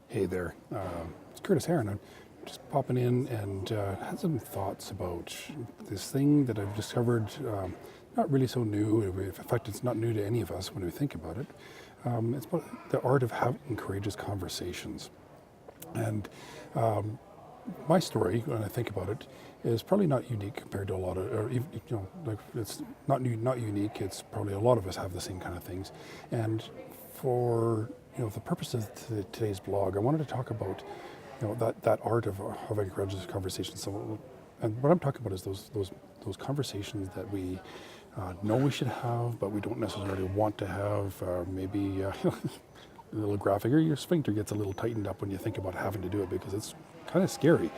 Hey there, it's Curtis Heron. I'm just popping in and had some thoughts about this thing that I've discovered. Not really so new. In fact, it's not new to any of us when we think about it. It's about the art of having courageous conversations. And my story, when I think about it, is probably not unique compared to a lot of, or even, like it's not unique. It's probably a lot of us have the same kind of things. And for the purpose of today's blog, I wanted to talk about that art of having courageous conversations. So, and what I'm talking about is those conversations that we know we should have, but we don't necessarily want to have. Maybe a little graphic, or your sphincter gets a little tightened up when you think about having to do it because it's kind of scary.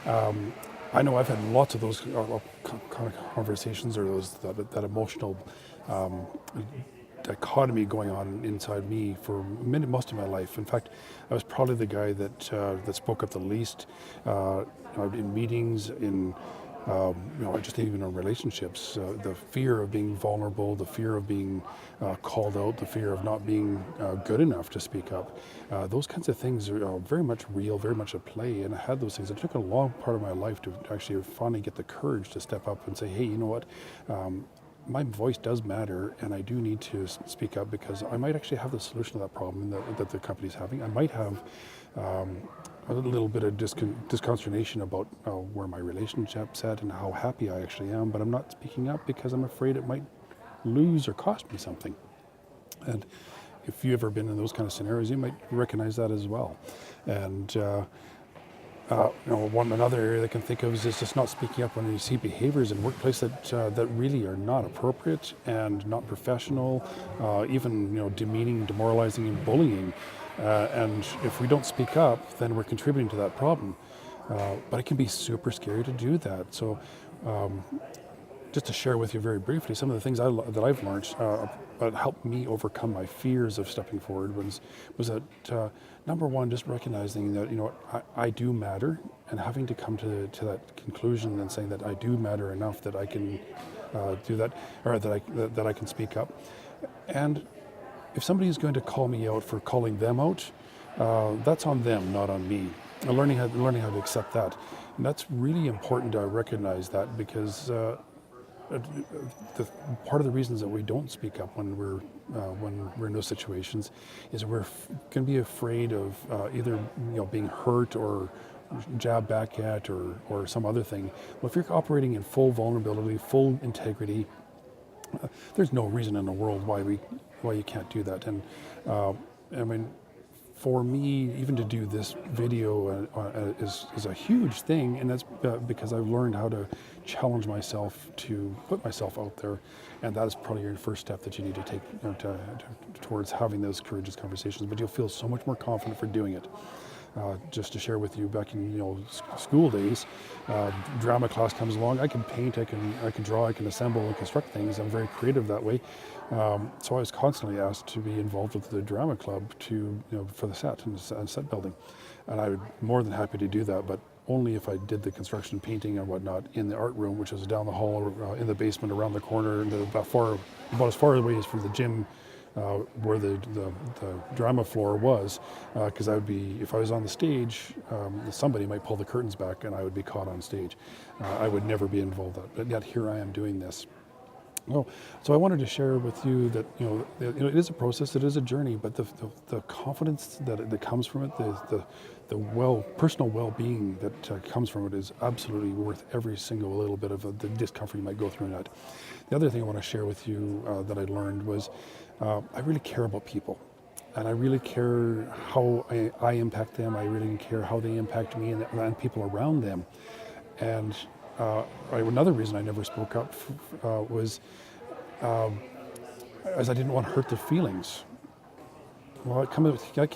I know I've had lots of those kind of conversations, or that emotional dichotomy going on inside me for most of my life. In fact, I was probably the guy that spoke up the least in meetings, just even in relationships. The fear of being vulnerable, the fear of being called out, the fear of not being good enough to speak up. Those kinds of things are very much real, very much at play. And I had those things. It took a long part of my life to actually finally get the courage to step up and say, hey, you know what? My voice does matter, and I do need to speak up because I might actually have the solution to that problem that the company's having. I might have a little bit of disconsternation about where my relationship's at and how happy I actually am, but I'm not speaking up because I'm afraid it might lose or cost me something. And if you've ever been in those kind of scenarios, you might recognize that as well. And another area that I can think of is just not speaking up when you see behaviors in workplace that really are not appropriate and not professional, even demeaning, demoralizing, and bullying. And if we don't speak up, then we're contributing to that problem. But it can be super scary to do that. So just to share with you very briefly, some of the things that I've learned that helped me overcome my fears of stepping forward was that number one, just recognizing that I do matter, and having to come to that conclusion and saying that I do matter enough that I can do that, or that I can speak up. And if somebody is going to call me out for calling them out, that's on them, not on me. And learning how to accept that, and that's really important to recognize that, because part of the reasons that we don't speak up when we're in those situations is we're going to be afraid of either being hurt or jabbed back at or some other thing. Well, if you're operating in full vulnerability, full integrity, there's no reason in the world why you can't do that. And for me, even to do this video is a huge thing, and that's because I've learned how to challenge myself to put myself out there, and that is probably your first step that you need to take towards having those courageous conversations. But you'll feel so much more confident for doing it. Just to share with you, back in school days, drama class comes along. I can paint, I can draw, I can assemble and construct things. I'm very creative that way. So I was constantly asked to be involved with the drama club for the set and set building, and I would be more than happy to do that, but only if I did the construction, painting and whatnot in the art room, which was down the hall, in the basement, around the corner, about as far away as from the gym. Where the drama floor was, because I would be, if I was on the stage, somebody might pull the curtains back and I would be caught on stage. I would never be involved in that, but yet here I am doing this. Well, so I wanted to share with you that it is a process, it is a journey, but the confidence that comes from it, the personal well-being that comes from it is absolutely worth every single little bit of the discomfort you might go through in that. The other thing I want to share with you that I learned was I really care about people, and I really care how I impact them. I really care how they impact me and people around them. And another reason I never spoke up was as I didn't want to hurt their feelings. Well, I came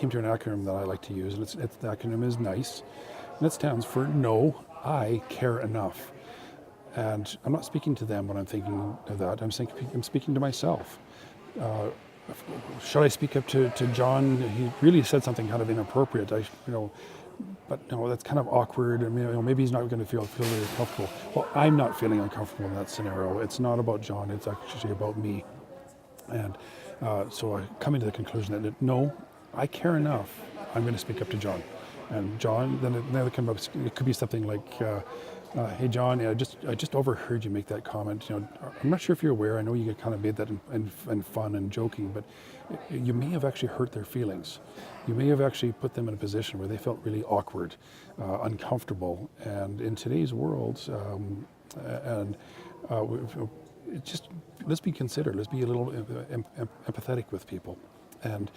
to an acronym that I like to use, and the acronym is NICE, and it stands for No, I Care Enough. And I'm not speaking to them when I'm thinking of that. I'm speaking to myself. Should I speak up to John? He really said something kind of inappropriate. But that's kind of awkward. I mean, maybe he's not going to feel really comfortable. Well, I'm not feeling uncomfortable in that scenario. It's not about John. It's actually about me. And so I come into the conclusion that no, I care enough. I'm going to speak up to John. And John, then it could be something like, hey John, I just overheard you make that comment. I'm not sure if you're aware. I know you kind of made that in fun and joking, but you may have actually hurt their feelings. You may have actually put them in a position where they felt really awkward, uncomfortable. And in today's world, just let's be considerate. Let's be a little empathetic with people, and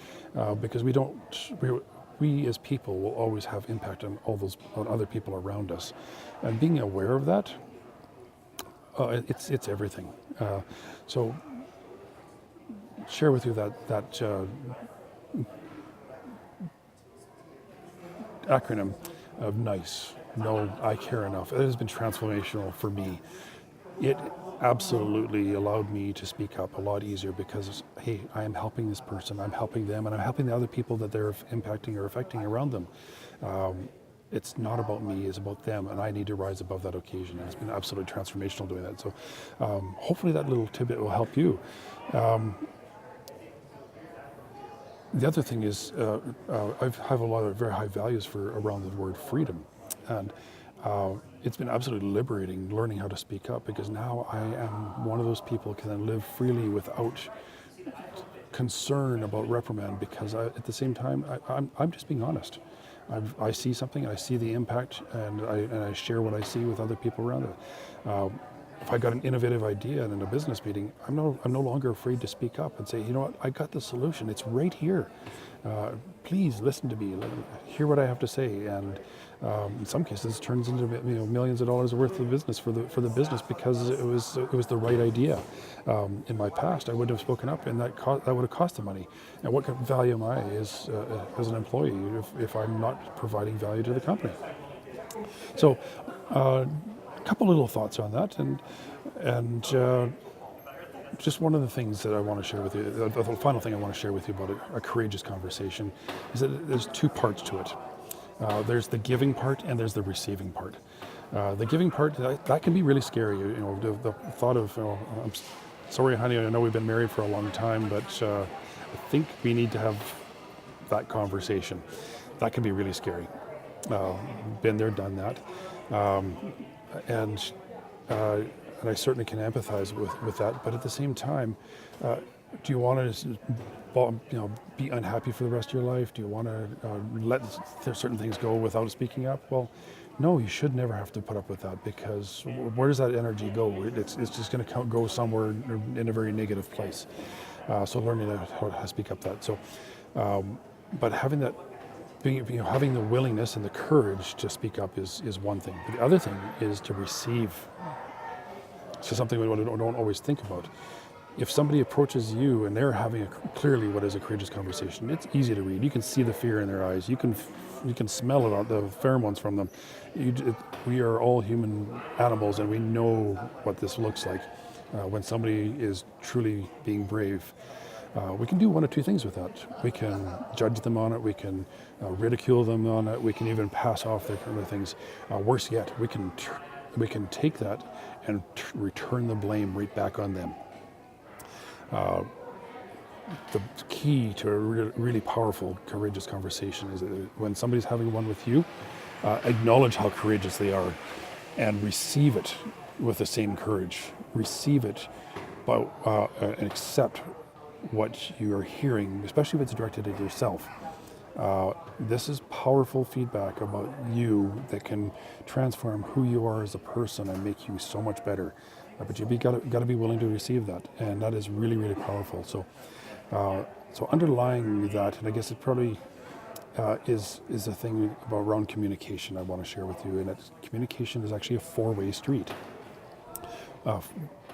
because we as people will always have impact on on other people around us, and being aware of that, it's everything. So share with you that acronym of NICE. Know, I care enough. It has been transformational for me. It absolutely allowed me to speak up a lot easier because, hey, I am helping this person, I'm helping them, and I'm helping the other people that they're impacting or affecting around them. It's not about me, it's about them, and I need to rise above that occasion. And it's been absolutely transformational doing that. So hopefully that little tidbit will help you. The other thing is, I have a lot of very high values around the word freedom. And it's been absolutely liberating learning how to speak up, because now I am one of those people who can live freely without concern about reprimand, because at the same time, I'm just being honest. I see something, I see the impact, and I share what I see with other people around it. If I got an innovative idea in a business meeting, I'm no longer afraid to speak up and say, you know what, I got the solution. It's right here. Please listen to me. Hear what I have to say. And in some cases, it turns into millions of dollars worth of business for the business, because it was the right idea. In my past, I wouldn't have spoken up, and that would have cost the money. And what value am I as an employee if I'm not providing value to the company? So. A couple little thoughts on that, and just one of the things that I want to share with you, the final thing I want to share with you about a courageous conversation, is that there's two parts to it. There's the giving part and there's the receiving part. The giving part, that can be really scary. The thought of, I'm sorry, honey, I know we've been married for a long time, but I think we need to have that conversation. That can be really scary. Been there, done that. And I certainly can empathize with that. But at the same time, do you want to, be unhappy for the rest of your life? Do you want to let certain things go without speaking up? Well, no, you should never have to put up with that, because where does that energy go? It's just going to go somewhere in a very negative place. So learning how to speak up that. So, but having that. Having the willingness and the courage to speak up is one thing. But the other thing is to receive. So something we don't always think about. If somebody approaches you and they're having clearly what is a courageous conversation, it's easy to read. You can see the fear in their eyes. You can smell it, the pheromones from them. We are all human animals, and we know what this looks like when somebody is truly being brave. We can do one of two things with that. We can judge them on it, we can ridicule them on it, we can even pass off their kind of things. Worse yet, we can take that and return the blame right back on them. The key to a really powerful, courageous conversation is that when somebody's having one with you, acknowledge how courageous they are and receive it with the same courage. Receive it and accept what you're hearing, especially if it's directed at yourself. This is powerful feedback about you that can transform who you are as a person and make you so much better. But you've got to be willing to receive that, and that is really, really powerful. So underlying that, and I guess it probably is a thing around communication I want to share with you, and that communication is actually a four-way street.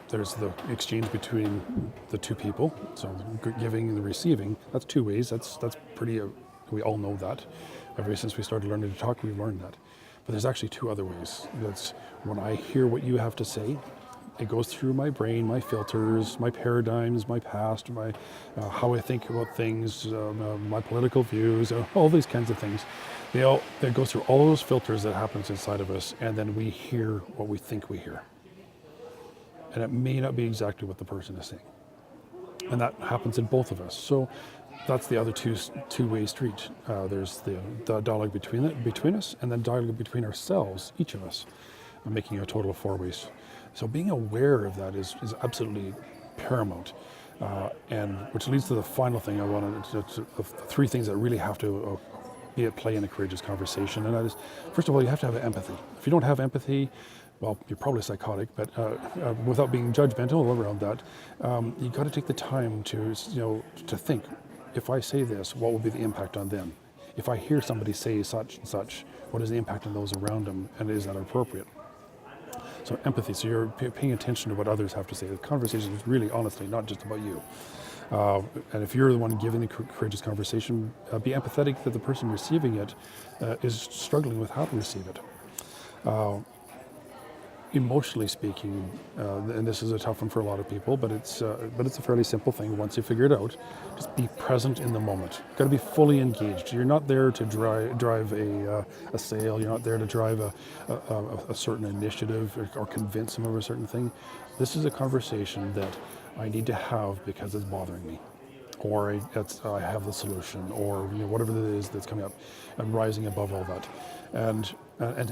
There's the exchange between the two people, so giving and the receiving. That's two ways. That's pretty. We all know that. Ever since we started learning to talk, we've learned that. But there's actually two other ways. That's when I hear what you have to say. It goes through my brain, my filters, my paradigms, my past, my how I think about things, my political views, all these kinds of things. It goes through all those filters that happens inside of us, and then we hear what we think we hear. And it may not be exactly what the person is saying. And that happens in both of us. So that's the other two-way street. There's the dialogue between us, and then dialogue between ourselves, each of us, making a total of four ways. So being aware of that is absolutely paramount. And which leads to the final thing I wanted the three things that really have to be at play in a courageous conversation. And that is, first of all, you have to have empathy. If you don't have empathy, well, you're probably psychotic, but without being judgmental around that, you got to take the time to, to think, if I say this, what will be the impact on them? If I hear somebody say such and such, what is the impact on those around them, and is that appropriate? So empathy, so you're paying attention to what others have to say. The conversation is really, honestly, not just about you. And if you're the one giving the courageous conversation, be empathetic that the person receiving it is struggling with how to receive it. Emotionally speaking, and this is a tough one for a lot of people, but it's a fairly simple thing once you figure it out. Just be present in the moment. Got to be fully engaged. You're not there to drive a sale. You're not there to drive a certain initiative or convince them of a certain thing. This is a conversation that I need to have because it's bothering me, or I have the solution, or whatever it is that's coming up. I'm rising above all that, and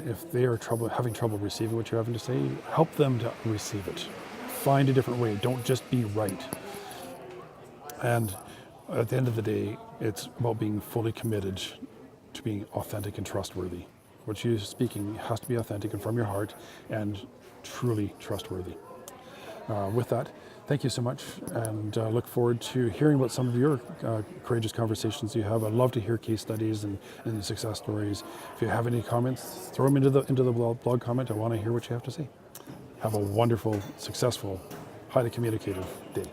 if they are having trouble receiving what you're having to say, help them to receive it. Find a different way. Don't just be right. And at the end of the day, it's about being fully committed to being authentic and trustworthy. What you're speaking has to be authentic and from your heart and truly trustworthy. With that, thank you so much, and look forward to hearing about some of your courageous conversations you have. I'd love to hear case studies and success stories. If you have any comments, throw them into the blog comment. I want to hear what you have to say. Have a wonderful, successful, highly communicative day.